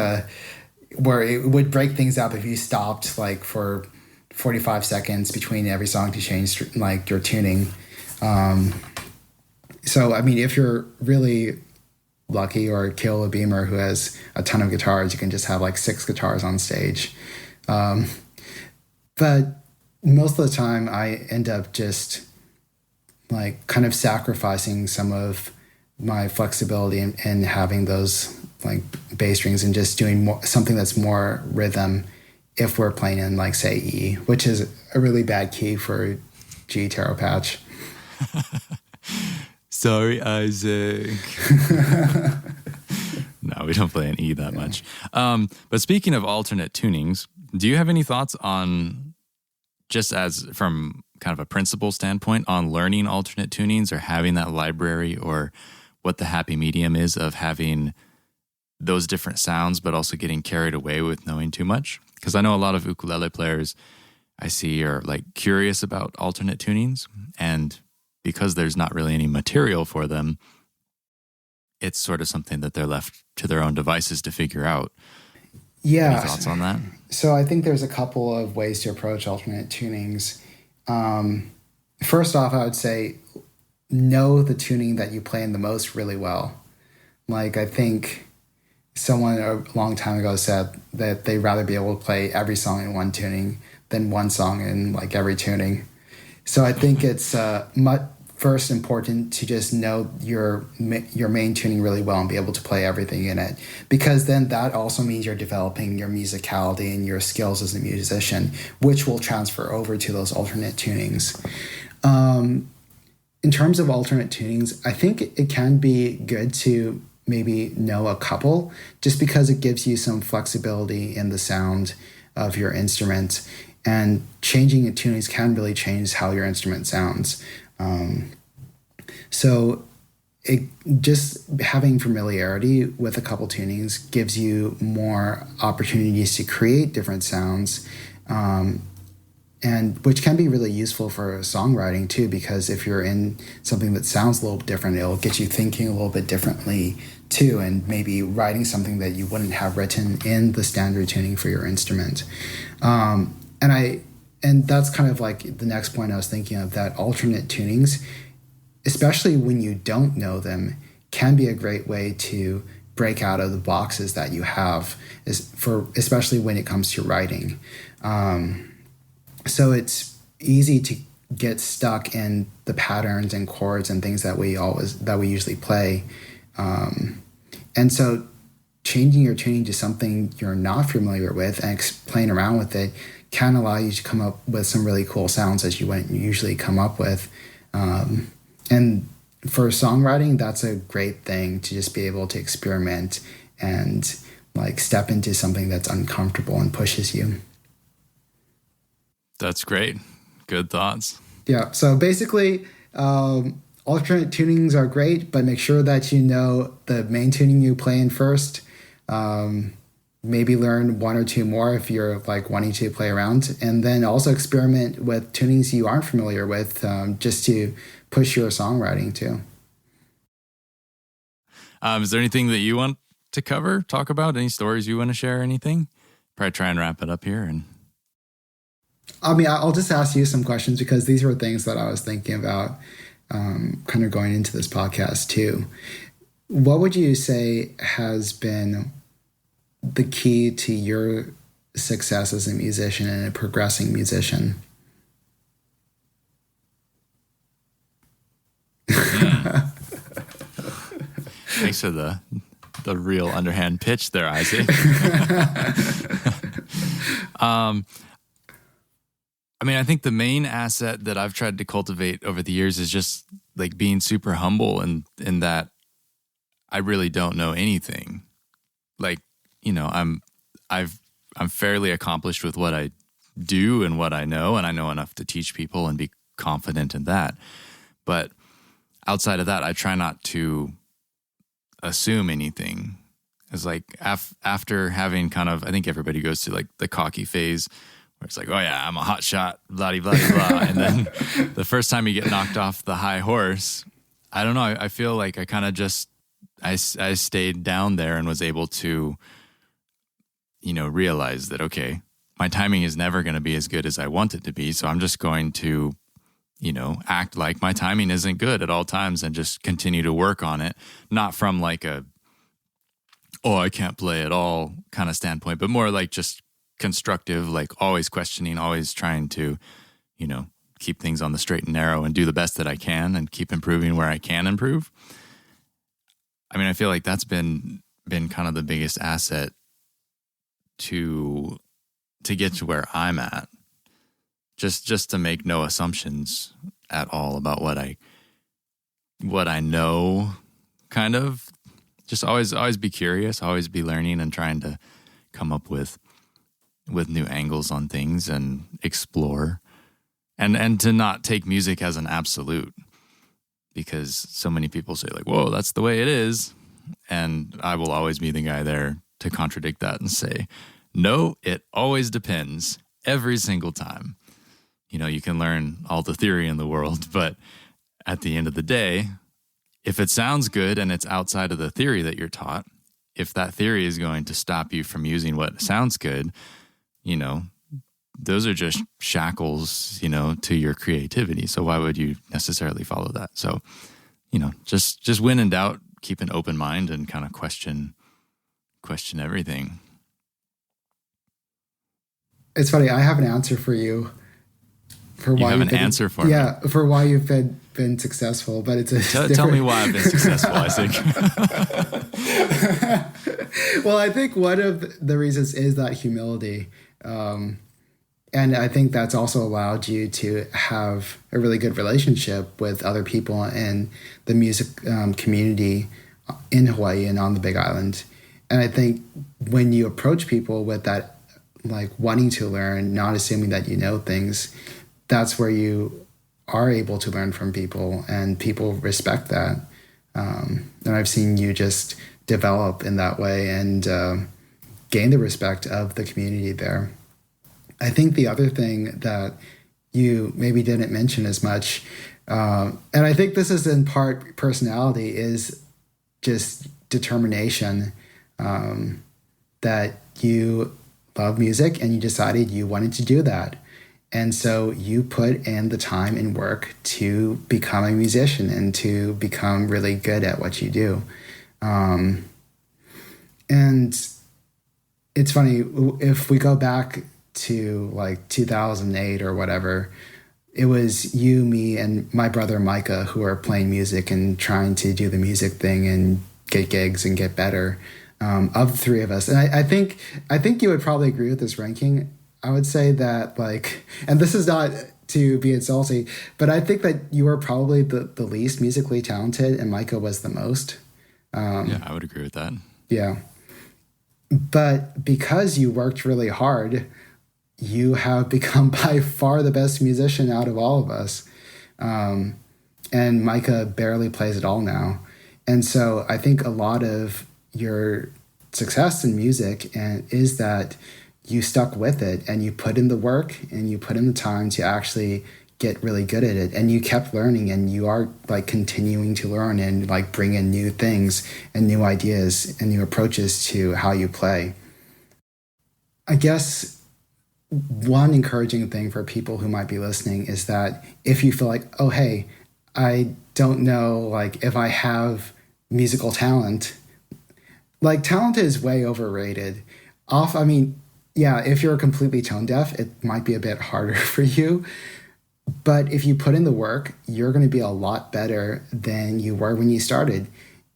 where it would break things up if you stopped like for 45 seconds between every song to change like your tuning. So, I mean, if you're really lucky or kill a beamer who has a ton of guitars, you can just have like 6 guitars on stage. But most of the time I end up just like kind of sacrificing some of my flexibility and having those like bass strings and just doing something that's more rhythm if we're playing in like say E, which is a really bad key for G taro patch. Sorry, Isaac. No, we don't play an E that much. But speaking of alternate tunings, do you have any thoughts on, just as from kind of a principle standpoint, on learning alternate tunings or having that library, or what the happy medium is of having those different sounds, but also getting carried away with knowing too much? Because I know a lot of ukulele players I see are like curious about alternate tunings, and because there's not really any material for them, it's sort of something that they're left to their own devices to figure out. Yeah. Any thoughts on that? So I think there's a couple of ways to approach alternate tunings. First off, I would say know the tuning that you play in the most really well. Like I think someone a long time ago said that they'd rather be able to play every song in one tuning than one song in like every tuning. So I think it's first important to just know your main tuning really well and be able to play everything in it, because then that also means you're developing your musicality and your skills as a musician, which will transfer over to those alternate tunings. In terms of alternate tunings, I think it can be good to maybe know a couple, just because it gives you some flexibility in the sound of your instrument, and changing the tunings can really change how your instrument sounds. So just having familiarity with a couple tunings gives you more opportunities to create different sounds, and which can be really useful for songwriting too, because if you're in something that sounds a little different, it'll get you thinking a little bit differently too, and maybe writing something that you wouldn't have written in the standard tuning for your instrument. And that's kind of like the next point I was thinking of, that alternate tunings, especially when you don't know them, can be a great way to break out of the boxes that you have, especially when it comes to writing. So it's easy to get stuck in the patterns and chords and things that we usually play. And so changing your tuning to something you're not familiar with and playing around with it can allow you to come up with some really cool sounds that you wouldn't usually come up with. And for songwriting, that's a great thing, to just be able to experiment and like step into something that's uncomfortable and pushes you. That's great. Good thoughts. Yeah. So basically, alternate tunings are great, but make sure that you know the main tuning you play in first. maybe learn one or two more if you're like wanting to play around, and then also experiment with tunings you aren't familiar with, just to push your songwriting too. Is there anything that you want to cover, talk about? Any stories you want to share? Anything? Probably try and wrap it up here. And I mean, I'll just ask you some questions because these were things that I was thinking about, kind of going into this podcast too. What would you say has been the key to your success as a musician and a progressing musician? Thanks for the real underhand pitch there, Isaac. I mean, I think the main asset that I've tried to cultivate over the years is just like being super humble, and in that I really don't know anything. Like, you know, I'm fairly accomplished with what I do and what I know, and I know enough to teach people and be confident in that. But outside of that, I try not to assume anything. It's like after having kind of, I think everybody goes through like the cocky phase where it's like, oh yeah, I'm a hot shot, blah, blah, blah, blah. And then the first time you get knocked off the high horse, I don't know. I feel like I kind of just, I stayed down there and was able to, you know, realize that, okay, my timing is never going to be as good as I want it to be. So I'm just going to, you know, act like my timing isn't good at all times and just continue to work on it. Not from like a, oh, I can't play at all kind of standpoint, but more like just constructive, like always questioning, always trying to, you know, keep things on the straight and narrow and do the best that I can and keep improving where I can improve. I mean, I feel like that's been kind of the biggest asset to get to where I'm at. Just to make no assumptions at all about what I know, kind of. Just always be curious, always be learning and trying to come up with new angles on things and explore. And to not take music as an absolute, because so many people say like, whoa, that's the way it is. And I will always be the guy there to contradict that and say, no, it always depends every single time. You know, you can learn all the theory in the world, but at the end of the day, if it sounds good and it's outside of the theory that you're taught, if that theory is going to stop you from using what sounds good, you know, those are just shackles, you know, to your creativity. So why would you necessarily follow that? So, you know, just when in doubt, keep an open mind and kind of question everything. It's funny. I have an answer for you. For you why have an answer for me? Yeah, for why you've been successful, but it's tell me why I've been successful, I think. Well, I think one of the reasons is that humility. And I think that's also allowed you to have a really good relationship with other people in the music community in Hawaii and on the Big Island. And I think when you approach people with that, like wanting to learn, not assuming that you know things, that's where you are able to learn from people, and people respect that. And I've seen you just develop in that way and gain the respect of the community there. I think the other thing that you maybe didn't mention as much, and I think this is in part personality, is just determination, that you love music and you decided you wanted to do that. And so you put in the time and work to become a musician and to become really good at what you do. And it's funny, if we go back to like 2008 or whatever, it was you, me, and my brother Micah who are playing music and trying to do the music thing and get gigs and get better, of the three of us. And I think you would probably agree with this ranking. I would say that, like, and this is not to be insulting, but I think that you were probably the least musically talented and Micah was the most. Yeah, I would agree with that. Yeah. But because you worked really hard, you have become by far the best musician out of all of us. And Micah barely plays at all now. And so I think a lot of your success in music and is that you stuck with it and you put in the work and you put in the time to actually get really good at it, and you kept learning, and you are like continuing to learn and like bring in new things and new ideas and new approaches to how you play. I guess one encouraging thing for people who might be listening is that if you feel like, oh, hey, I don't know, like if I have musical talent, like talent is way overrated. Yeah, if you're completely tone deaf, it might be a bit harder for you. But if you put in the work, you're going to be a lot better than you were when you started.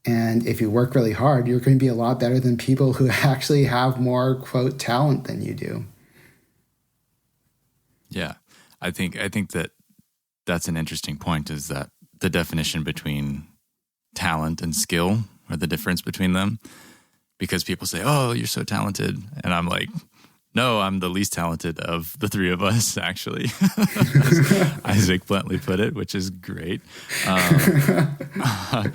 And if you work really hard, you're going to be a lot better than people who actually have more, quote, talent than you do. Yeah, I think that that's an interesting point, is that the definition between talent and skill, or the difference between them. Because people say, oh, you're so talented. And I'm like, no, I'm the least talented of the three of us, actually, as Isaac bluntly put it, which is great. I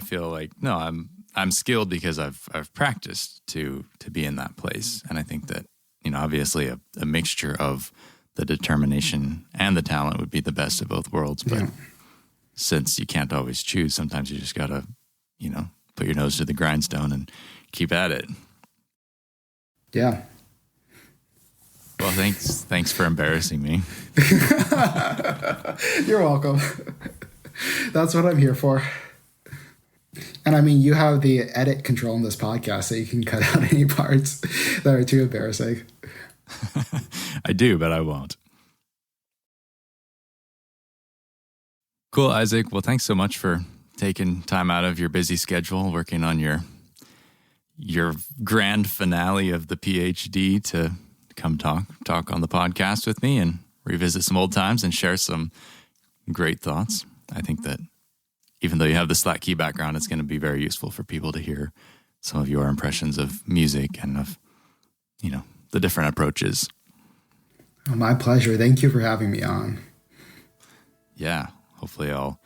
feel like, no, I'm skilled because I've practiced to be in that place. And I think that, obviously a mixture of the determination and the talent would be the best of both worlds. But since you can't always choose, sometimes you just got to, put your nose to the grindstone and keep at it. Yeah. Well, thanks for embarrassing me. You're welcome. That's what I'm here for. And I mean, you have the edit control in this podcast, so you can cut out any parts that are too embarrassing. I do, but I won't. Cool, Isaac. Well, thanks so much for taking time out of your busy schedule, working on your grand finale of the PhD to come talk on the podcast with me and revisit some old times and share some great thoughts. I think that even though you have the Slack key background, it's going to be very useful for people to hear some of your impressions of music and of, the different approaches. Oh, my pleasure. Thank you for having me on. Yeah. Hopefully I'll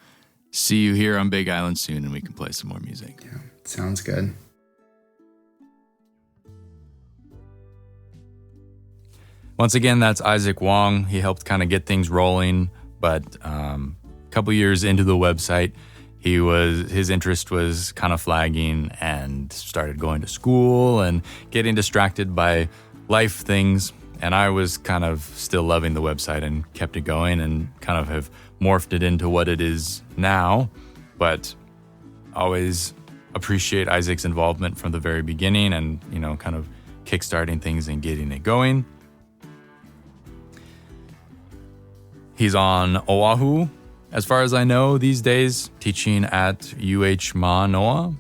see you here on Big Island soon and we can play some more music. Yeah, sounds good. Once again, that's Isaac Wang. He helped kind of get things rolling, but a couple years into the website, his interest was kind of flagging and started going to school and getting distracted by life things. And I was kind of still loving the website and kept it going and kind of have morphed it into what it is now. But always appreciate Isaac's involvement from the very beginning and, kind of kickstarting things and getting it going. He's on Oahu, as far as I know, these days, teaching at UH Manoa.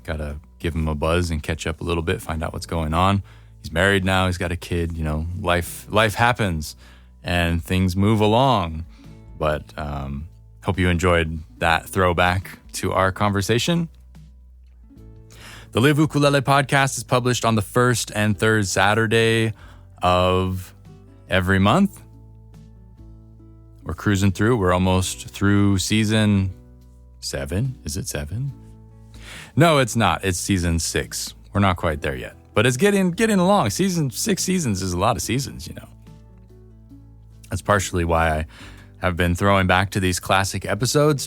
Gotta give him a buzz and catch up a little bit, find out what's going on. He's married now, he's got a kid, life happens and things move along. But hope you enjoyed that throwback to our conversation. The Live Ukulele podcast is published on the first and third Saturday of every month. We're cruising through. We're almost through season 7. Is it 7? No, it's not. It's season 6. We're not quite there yet. But it's getting along. 6 seasons is a lot of seasons, That's partially why I have been throwing back to these classic episodes,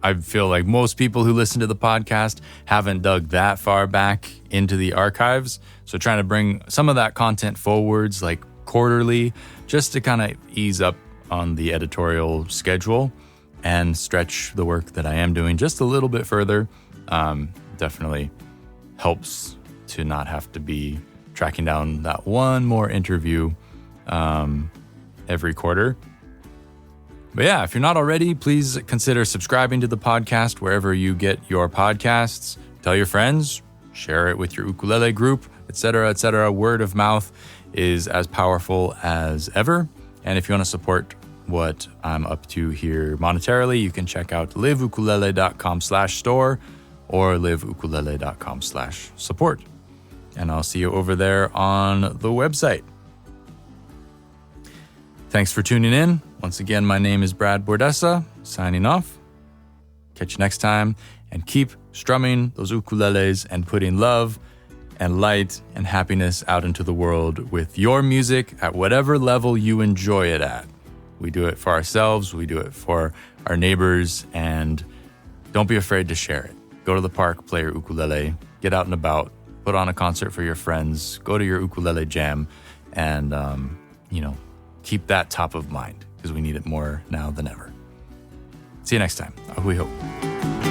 I feel like most people who listen to the podcast haven't dug that far back into the archives. So trying to bring some of that content forwards, like quarterly, just to kind of ease up on the editorial schedule and stretch the work that I am doing just a little bit further. Definitely helps to not have to be tracking down that one more interview every quarter. But yeah, if you're not already, please consider subscribing to the podcast wherever you get your podcasts. Tell your friends, share it with your ukulele group, etc., etc. Word of mouth is as powerful as ever. And if you want to support what I'm up to here monetarily, you can check out liveukulele.com/store or liveukulele.com/support. And I'll see you over there on the website. Thanks for tuning in. Once again, my name is Brad Bordessa, signing off. Catch you next time, and keep strumming those ukuleles and putting love and light and happiness out into the world with your music at whatever level you enjoy it at. We do it for ourselves, we do it for our neighbors, and don't be afraid to share it. Go to the park, play your ukulele, get out and about, put on a concert for your friends, go to your ukulele jam, and, keep that top of mind because we need it more now than ever. See you next time. Ahui ho.